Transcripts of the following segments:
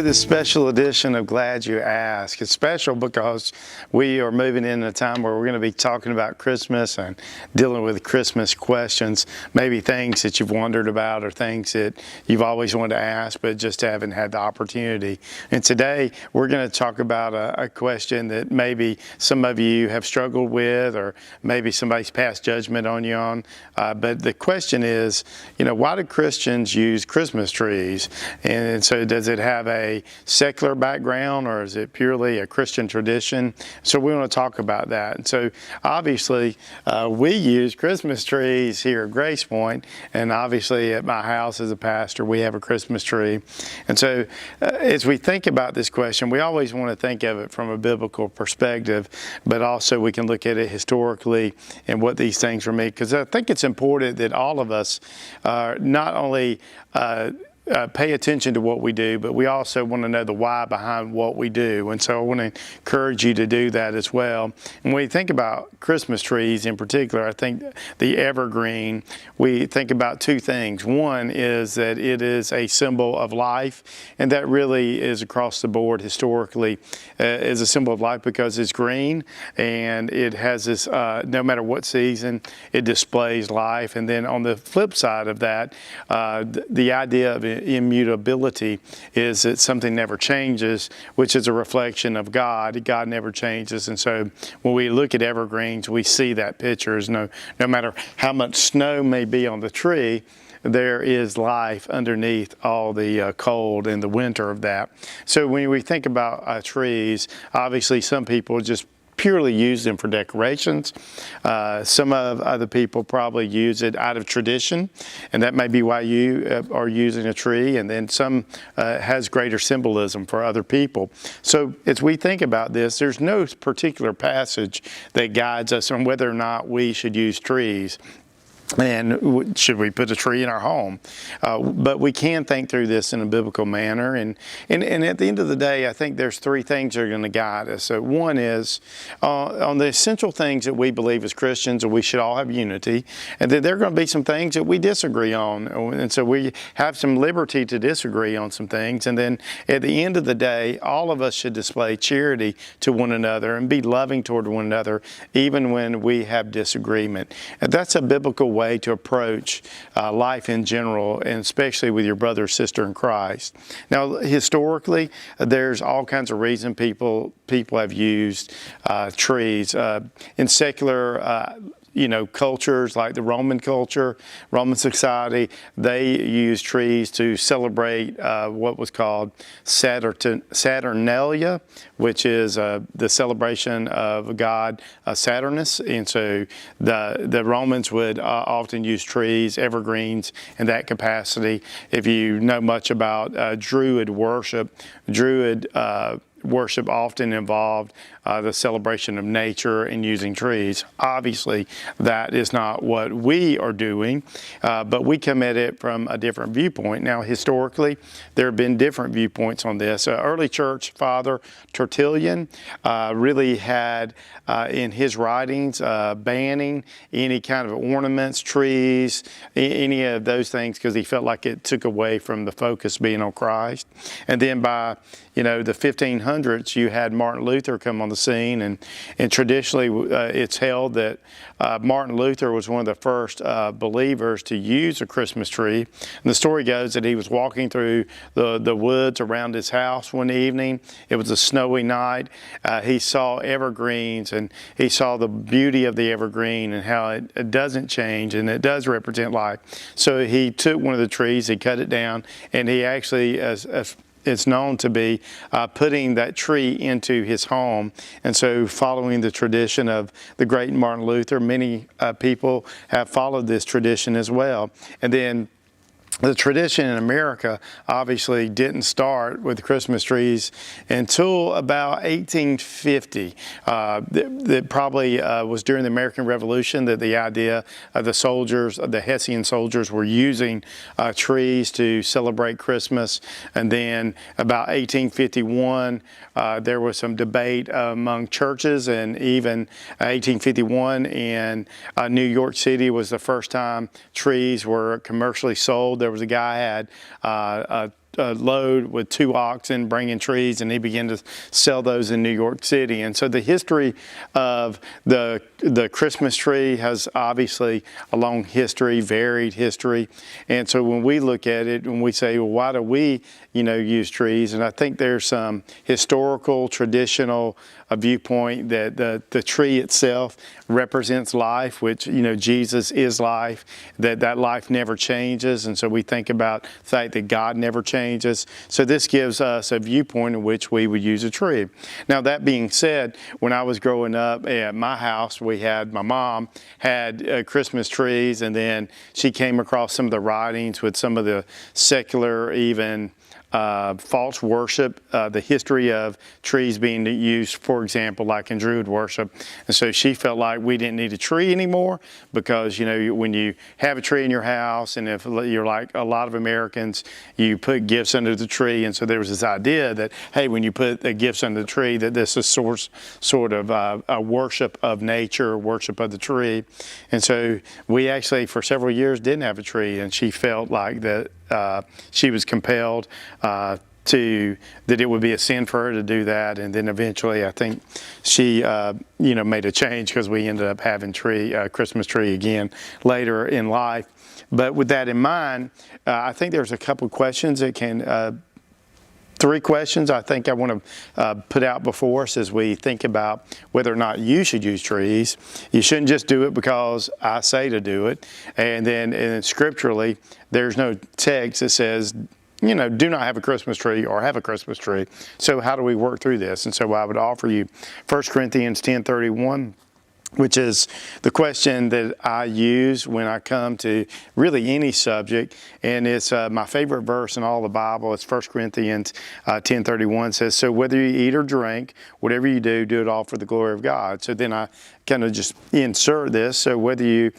this special edition of Glad You Asked. It's special because we are moving into a time where we're going to be talking about Christmas and dealing with Christmas questions, maybe things that you've wondered about or things that you've always wanted to ask but just haven't had the opportunity. And today we're going to talk about a question that maybe some of you have struggled with, or maybe somebody's passed judgment on you on. But the question is, why do Christians use Christmas trees? And so does it have a secular background, or is it purely a Christian tradition? So we want to talk about that. And so obviously we use Christmas trees here at Grace Point, and obviously at my house as a pastor we have a Christmas tree. And so as we think about this question, we always want to think of it from a biblical perspective, but also we can look at it historically and what these things were made, because I think it's important that all of us not only pay attention to what we do, but we also want to know the why behind what we do. And so I want to encourage you to do that as well. And when we think about Christmas trees in particular, I think the evergreen, we think about two things. One is that it is a symbol of life, and that really is across the board historically is a symbol of life because it's green and it has this, no matter what season, it displays life. And then on the flip side of that, the idea of immutability is that something never changes, which is a reflection of God. God never changes. And so when we look at evergreens, we see that picture. No matter how much snow may be on the tree, there is life underneath all the cold and the winter of that. So when we think about trees, obviously some people just purely use them for decorations. Some of other people probably use it out of tradition, and that may be why you are using a tree, and then some has greater symbolism for other people. So as we think about this, there's no particular passage that guides us on whether or not we should use trees. And should we put a tree in our home? But we can think through this in a biblical manner. And at the end of the day, I think there's three things that are going to guide us. So one is on the essential things that we believe as Christians, and we should all have unity. And then there are going to be some things that we disagree on. And so we have some liberty to disagree on some things. And then at the end of the day, all of us should display charity to one another and be loving toward one another, even when we have disagreement. And that's a biblical way to approach life in general, and especially with your brother or sister in Christ. Now, historically, there's all kinds of reasons people have used trees in secular cultures like the Roman culture, Roman society. They used trees to celebrate what was called Saturnalia, which is the celebration of god Saturnus. And so the Romans would often use trees, evergreens, in that capacity. If you know much about Druid worship, worship often involved the celebration of nature and using trees. Obviously, that is not what we are doing, but we come at it from a different viewpoint. Now, historically, there have been different viewpoints on this. Early church father Tertullian really had in his writings banning any kind of ornaments, trees, any of those things, because he felt like it took away from the focus being on Christ. And then by the 1500s, you had Martin Luther come on the scene, and traditionally it's held that Martin Luther was one of the first believers to use a Christmas tree. And the story goes that he was walking through the woods around his house one evening. It was a snowy night. He saw evergreens, and he saw the beauty of the evergreen and how it doesn't change and it does represent life. So he took one of the trees, he cut it down, and he actually, it's known to be putting that tree into his home. And so following the tradition of the great Martin Luther, many people have followed this tradition as well. And then the tradition in America obviously didn't start with Christmas trees until about 1850. That probably was during the American Revolution that the idea of the soldiers, the Hessian soldiers, were using trees to celebrate Christmas. And then about 1851, there was some debate among churches, and even 1851 in New York City was the first time trees were commercially sold. There was a guy had load with 2 oxen bringing trees, and he began to sell those in New York City. And so the history of the Christmas tree has obviously a long history, varied history. And so when we look at it and we say, well, why do we, use trees? And I think there's some historical, traditional viewpoint that the tree itself represents life, which, Jesus is life, that life never changes. And so we think about the fact that God never changes. So this gives us a viewpoint in which we would use a tree. Now, that being said, when I was growing up at my house, my mom had Christmas trees, and then she came across some of the writings with some of the secular, even false worship, the history of trees being used, for example, like in Druid worship. And so she felt like we didn't need a tree anymore because, when you have a tree in your house, and if you're like a lot of Americans, you put gifts under the tree. And so there was this idea that, hey, when you put the gifts under the tree, that this is sort of a worship of nature, worship of the tree. And so we actually, for several years, didn't have a tree, and she felt like that she was compelled that it would be a sin for her to do that. And then eventually I think she made a change, because we ended up having Christmas tree again later in life. But with that in mind, I think there's a couple questions that can 3 questions I think I want to put out before us as we think about whether or not you should use trees. You shouldn't just do it because I say to do it. And then scripturally, there's no text that says, do not have a Christmas tree or have a Christmas tree. So how do we work through this? And so I would offer you 1 Corinthians 10:31. Which is the question that I use when I come to really any subject. And it's my favorite verse in all the Bible. It's 1 Corinthians 10:31 says, so whether you eat or drink, whatever you do, do it all for the glory of God. So then I kind of just insert this. So whether you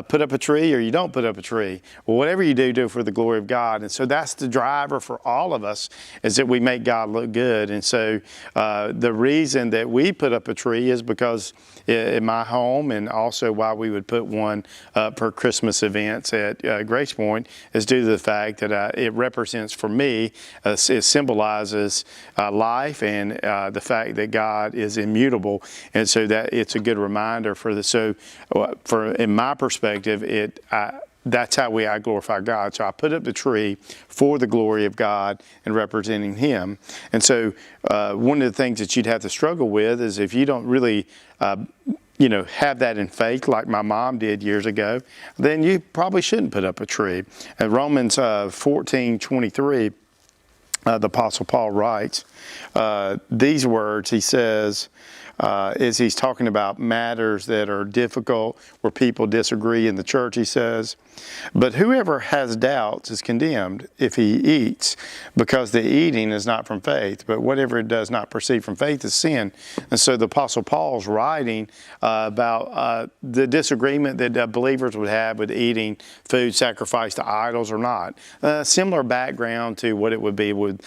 put up a tree or you don't put up a tree, well, whatever you do, do it for the glory of God. And so that's the driver for all of us, is that we make God look good. And so the reason that we put up a tree is because in my home, and also why we would put one up for Christmas events at Grace Point, is due to the fact that it represents for me, it symbolizes life and the fact that God is immutable. And so that it's a good reminder for the, so for in my perspective, that's how I glorify God. So I put up the tree for the glory of God and representing Him. And so one of the things that you'd have to struggle with is if you don't really have that in faith like my mom did years ago, then you probably shouldn't put up a tree. In Romans 14:23, the Apostle Paul writes these words. He says, as he's talking about matters that are difficult, where people disagree in the church, he says, but whoever has doubts is condemned if he eats, because the eating is not from faith, but whatever it does not proceed from faith is sin. And so the Apostle Paul's writing about the disagreement that believers would have with eating food sacrificed to idols or not. Similar background to what it would be with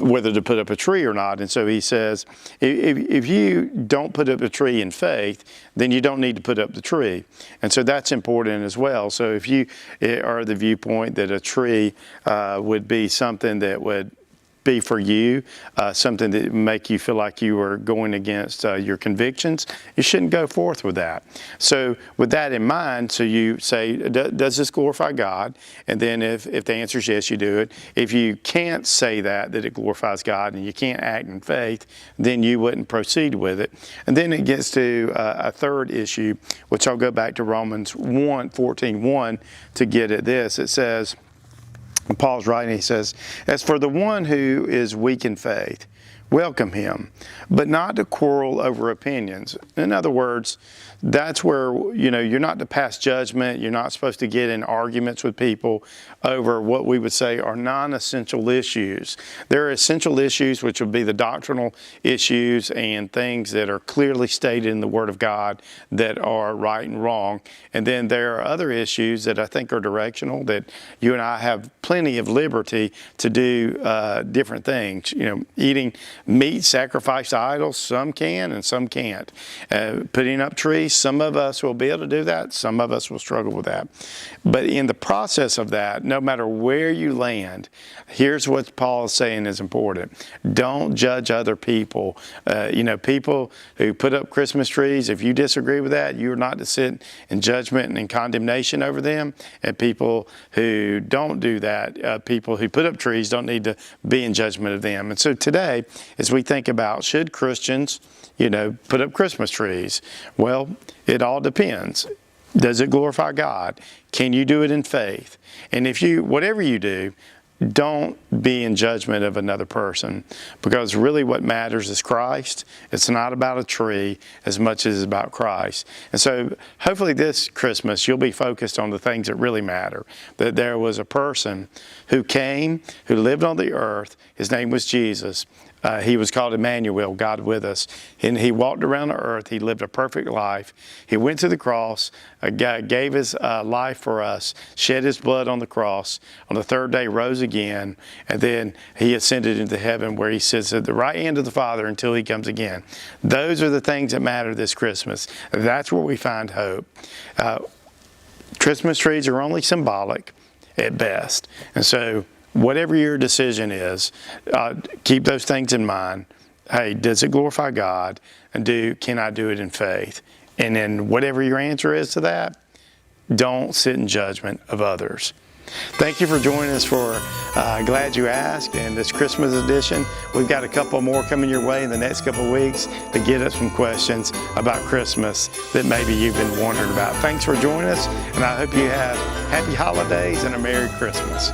whether to put up a tree or not. And so he says, if you don't put up a tree in faith, then you don't need to put up the tree. And so that's important as well. So if you are the viewpoint that a tree would be something that would be for you, something that make you feel like you are going against your convictions, you shouldn't go forth with that. So with that in mind, so you say, does this glorify God? And then if the answer is yes, you do it. If you can't say that it glorifies God and you can't act in faith, then you wouldn't proceed with it. And then it gets to a third issue, which I'll go back to Romans 14:1 to get at this. It says, Paul's writing, he says, as for the one who is weak in faith, welcome him, but not to quarrel over opinions. In other words, that's where, you're not to pass judgment. You're not supposed to get in arguments with people over what we would say are non-essential issues. There are essential issues, which would be the doctrinal issues and things that are clearly stated in the Word of God that are right and wrong. And then there are other issues that I think are directional, that you and I have plenty of liberty to do different things. Eating meat sacrificed to idols, some can and some can't. Putting up trees, trees. Some of us will be able to do that. Some of us will struggle with that. But in the process of that, no matter where you land, here's what Paul is saying is important. Don't judge other people. People who put up Christmas trees, if you disagree with that, you're not to sit in judgment and in condemnation over them. And people who don't do that, people who put up trees, don't need to be in judgment of them. And so today, as we think about, should Christians, put up Christmas trees? Well, it all depends. Does it glorify God? Can you do it in faith? And whatever you do, don't be in judgment of another person, because really what matters is Christ. It's not about a tree as much as it's about Christ. And so hopefully this Christmas you'll be focused on the things that really matter. That there was a person who came, who lived on the earth. His name was Jesus. He was called Emmanuel, God with us. And he walked around the earth. He lived a perfect life. He went to the cross, gave his life for us, shed his blood on the cross. On the third day, rose again. And then he ascended into heaven, where he sits at the right hand of the Father until he comes again. Those are the things that matter this Christmas. That's where we find hope. Christmas trees are only symbolic at best. And so whatever your decision is, keep those things in mind. Hey, does it glorify God? And can I do it in faith? And then whatever your answer is to that, don't sit in judgment of others. Thank you for joining us for Glad You Asked and this Christmas edition. We've got a couple more coming your way in the next couple of weeks to get us some questions about Christmas that maybe you've been wondering about. Thanks for joining us, and I hope you have happy holidays and a Merry Christmas.